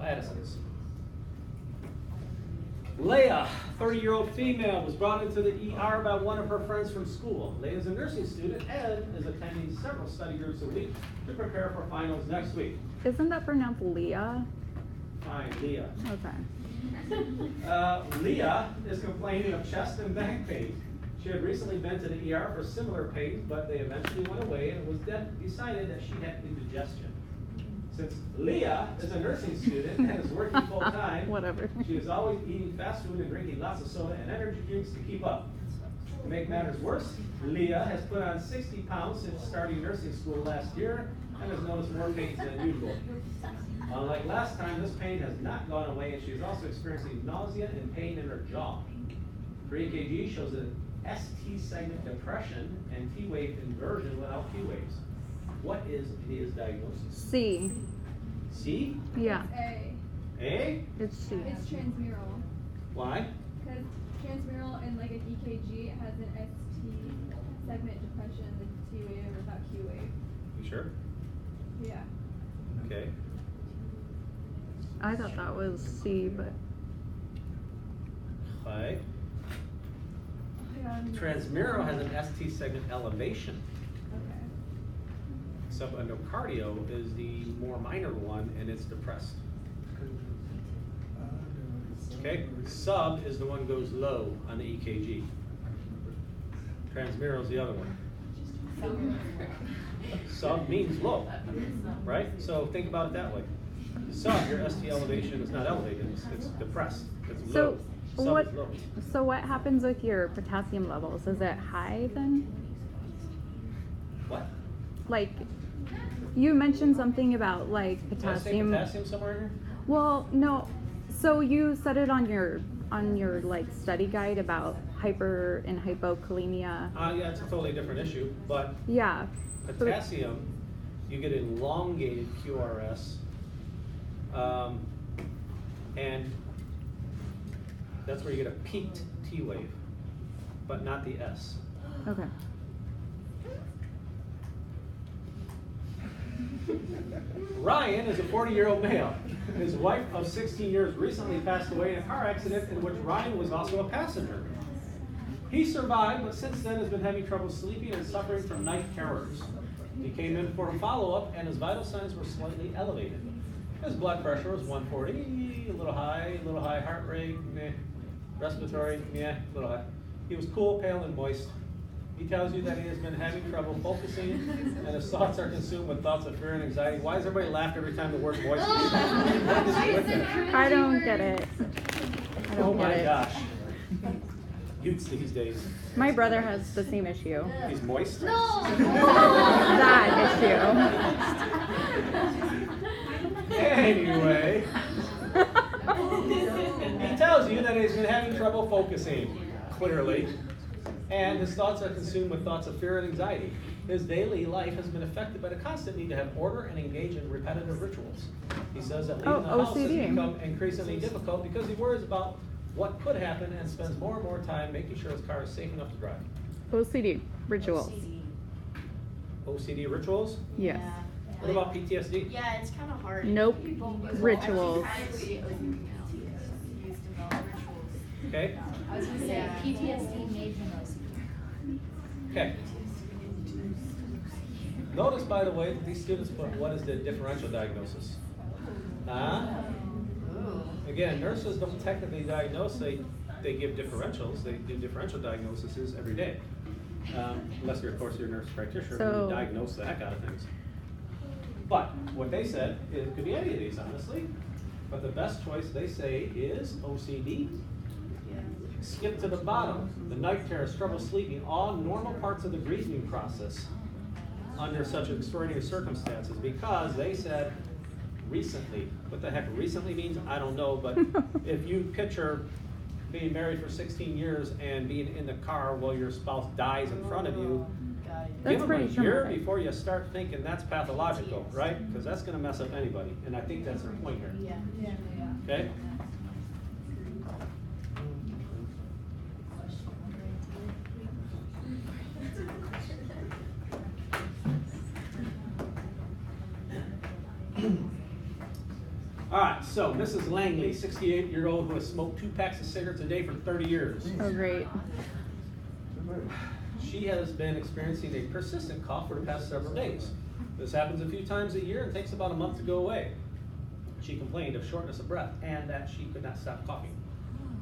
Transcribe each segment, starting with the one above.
So Addison's. Leah, 30-year-old female, was brought into the ER by one of her friends from school. Leah is a nursing student and is attending several study groups a week to prepare for finals next week. Isn't that pronounced Leah? Fine, Leah. Okay. Leah is complaining of chest and back pain. She had recently been to the ER for similar pains, but they eventually went away, and it was decided that she had indigestion. Since Leah is a nursing student and is working full time, Whatever. she is always eating fast food and drinking lots of soda and energy drinks to keep up. To make matters worse, Leah has put on 60 pounds since starting nursing school last year and has noticed more pains than usual. Unlike last time, this pain has not gone away, and she is also experiencing nausea and pain in her jaw. Her EKG shows an ST segment depression and T wave inversion without Q waves. What is Leah's diagnosis? C. C? Yeah. A. A? It's C. It's transmural. Why? Because transmural in like an EKG has an ST segment depression with T wave without Q wave. You sure? Yeah. Okay. I thought that was C, but Okay. Yeah. Transmural has an ST segment elevation. Okay. Subendocardio is the more minor one, and it's depressed. Okay? Sub is the one goes low on the EKG. Transmural is the other one. Sub means low, right? So think about it that way. Sub, your ST elevation is not elevated, it's depressed. It's low. Sub is low. So what happens with your potassium levels? Is it high then? What? Like, you mentioned something about like Did I say potassium. potassium somewhere in here? Well, no. So you said it on your like study guide about hyper and hypokalemia. Yeah, it's a totally different issue, but Yeah. potassium, you get elongated QRS, and that's where you get a peaked T wave, but not the S. Okay. Ryan is a 40-year-old male. His wife of 16 years recently passed away in a car accident in which Ryan was also a passenger. He survived, but since then has been having trouble sleeping and suffering from night terrors. He came in for a follow-up, and his vital signs were slightly elevated. His blood pressure was 140, a little high heart rate, meh. Respiratory, yeah, a little high. He was cool, pale, and moist. He tells you that he has been having trouble focusing, and his thoughts are consumed with thoughts of fear and anxiety. Why does everybody laugh every time the word moist is used? What is with that? I don't get it. I don't Oh get my it. gosh. Youths these days. My brother has the same issue. He's moist? That Anyway. He tells you that he's been having trouble focusing, clearly. And his thoughts are consumed with thoughts of fear and anxiety. His daily life has been affected by the constant need to have order and engage in repetitive rituals. He says that leaving the house has OCD. become increasingly difficult because he worries about what could happen and spends more and more time making sure his car is safe enough to drive. OCD rituals. OCD rituals? Yes. What about PTSD? Yeah, it's kind of hard. Nope. Rituals. Okay? I was going to say PTSD made him Okay. Notice, by the way, that these students put what is the differential diagnosis? Again, nurses don't technically diagnose, they give differentials. They do differential diagnoses every day. Unless you're, of course, you're a nurse practitioner, So- you diagnose that kind of things. But what they said, it could be any of these, honestly. But the best choice, they say, is OCD. Skip to the bottom. The night terrors, trouble sleeping, all normal parts of the grieving process under such extraordinary circumstances, because they said recently. What the heck recently means, I don't know, but if you picture being married for 16 years and being in the car while your spouse dies in front of you, That's give them a pretty year traumatic. before you start thinking that's pathological, right? Because that's going to mess up anybody, and I think that's their point here. Yeah. Okay? All right, so Mrs. Langley, 68-year-old who has smoked 2 packs of cigarettes a day for 30 years. Oh, great. She has been experiencing a persistent cough for the past several days. This happens a few times a year and takes about a month to go away. She complained of shortness of breath and that she could not stop coughing.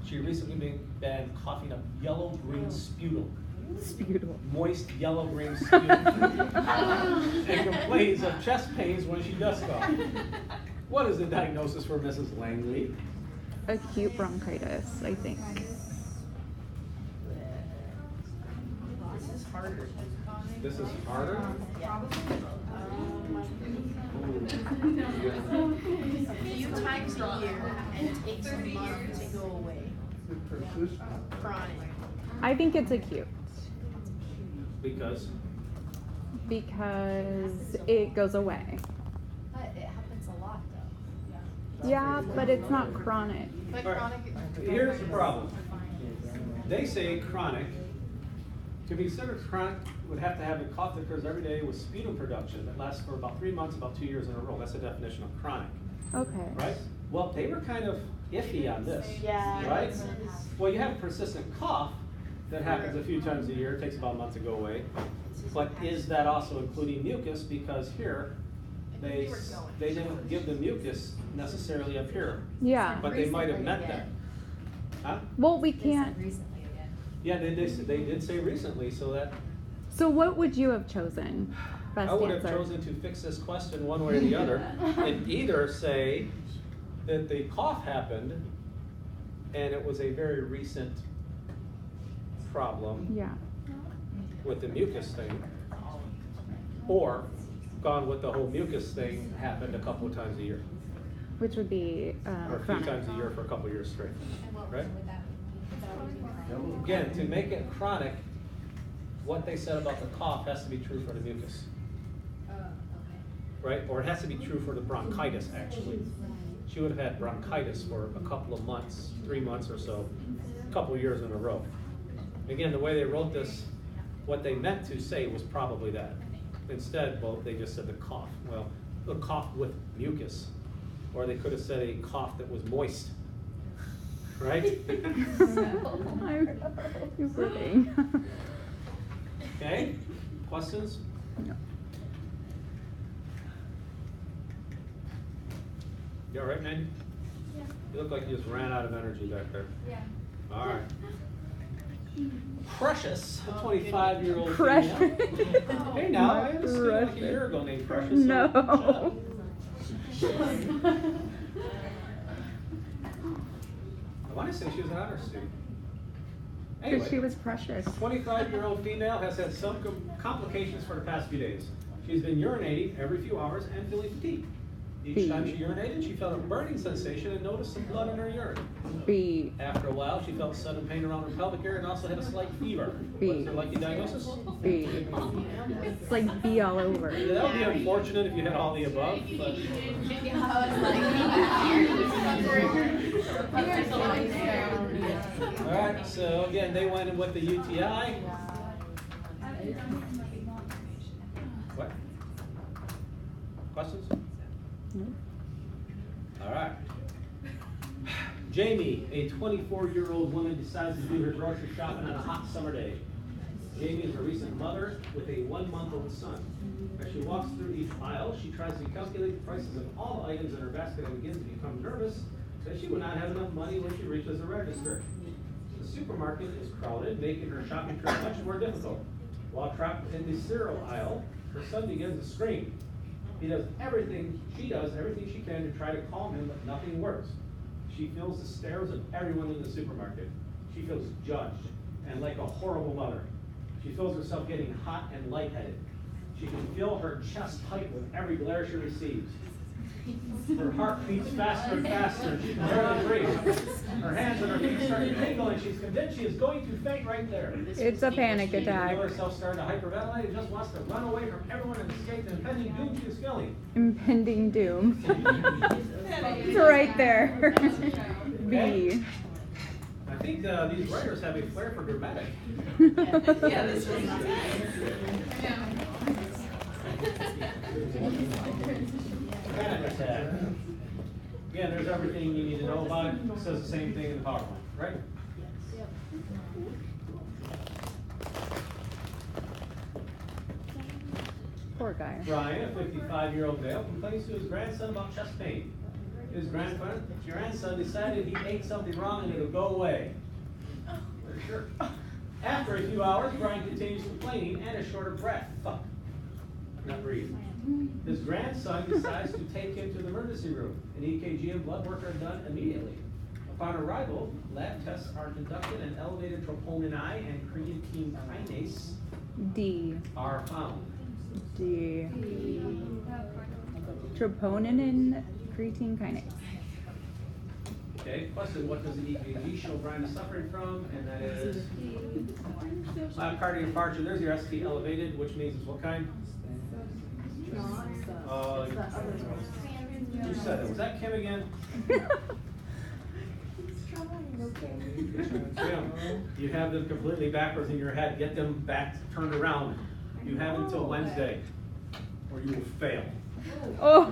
She recently been coughing up yellow-green sputum. Sputum. Moist yellow-green sputum. And complains of chest pains when she does cough. What is the diagnosis for Mrs. Langley? Acute bronchitis, I think. This is harder. This is harder? A few times a year, and it takes a month to go away. Chronic. I think it's acute Because because it goes away. But it happens a lot though. Yeah, but it's not chronic. But All right, chronic. here's the problem. They say chronic, to be considered chronic, would have to have a cough that occurs every day with sputum production that lasts for about 3 months, about 2 years in a row. That's the definition of chronic, Okay. right? Well, they were kind of iffy on this, Yeah. right? Well, you have a persistent cough that happens a few times a year, it takes about a month to go away. But is that also including mucus? Because here, they didn't give the mucus necessarily up here, Yeah. but they might have meant that. Huh? Well, we can't. Yeah, they did say recently, so that, So what would you have chosen? Best I would have answer. chosen to fix this question one way or the other, and either say that the cough happened and it was a very recent problem Yeah. with the mucus thing, or gone with the whole mucus thing happened a couple of times a year, Which would be or a few chronic. times a year for a couple of years straight, right? Again, to make it chronic, what they said about the cough has to be true for the mucus, right? Or it has to be true for the bronchitis, actually. She would have had bronchitis for a couple of months, 3 months or so, a couple of years in a row. Again, the way they wrote this, what they meant to say was probably that. Instead, well, they just said the cough. Well, a cough with mucus. Or they could have said a cough that was moist, right? You're kidding. Okay, questions? No. You all right, Mandy? Yeah. You look like you just ran out of energy back there. Yeah. All right. Precious, a 25-year-old Precious. female. Hey now, I had a student like a Precious. year ago named Precious. No. I want to say she was an honor student. Because Anyway, she was precious. 25-year-old female has had some complications for the past few days. She's been urinating every few hours and feeling fatigued. Each time she urinated, she felt a burning sensation and noticed some blood in her urine. B. After a while, she felt sudden pain around her pelvic area and also had a slight fever. B. What's her likely diagnosis? B. It's like B all over. Yeah, that would be unfortunate if you had all the above, but all right. So again, they went in with the UTI. What? Questions? No. All right. Jamie, a 24-year-old woman, decides to do her grocery shopping on a hot summer day. Jamie is a recent mother with a 1-month-old son. As she walks through each aisle, she tries to calculate the prices of all the items in her basket and begins to become nervous that she will not have enough money when she reaches the register. The supermarket is crowded, making her shopping trip much more difficult. While trapped in the cereal aisle, her son begins to scream. She does everything she can to try to calm him, but nothing works. She feels the stares of everyone in the supermarket. She feels judged and like a horrible mother. She feels herself getting hot and lightheaded. She can feel her chest tight with every glare she receives. Her heart beats faster and faster. She can barely breathe. Her hands and her feet start to tingle, and she's convinced she is going to faint right there. It's a panic She can attack. feel herself starting to hyperventilate and just wants to run away from everyone and escape the impending doom she is feeling. Impending doom. It's right there. B. I think these writers have a flair for dramatic. Yeah, this was Panic attack. Again, there's everything you need to know about it. It says the same thing in the PowerPoint, right? Yes. Poor guy. Ryan, a 55-year-old male, complains to his grandson about chest pain. His grandson decided he ate something wrong and it'll go away. For sure. After a few hours, Brian continues complaining and a short of breath. Fuck. Not breathing. His grandson decides to take him to the emergency room. An EKG and blood work are done immediately. Upon arrival, lab tests are conducted and elevated troponin I and creatine kinase D. are found. D. Troponin and creatine kinase. Okay, question, what does the EKG show Brian is suffering from? And that is myocardial infarction. There's your ST elevated, which means it's what kind? You said it. Was that Kim again? Kim, you have them completely backwards in your head. Get them back turned around. You have until Wednesday, or you will fail. Oh.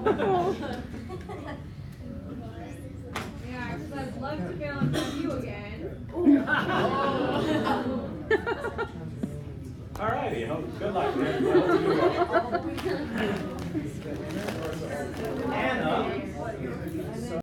Yeah, because I'd love to fail in front of you again. Alrighty, good luck, man. I hope you do well. Anna.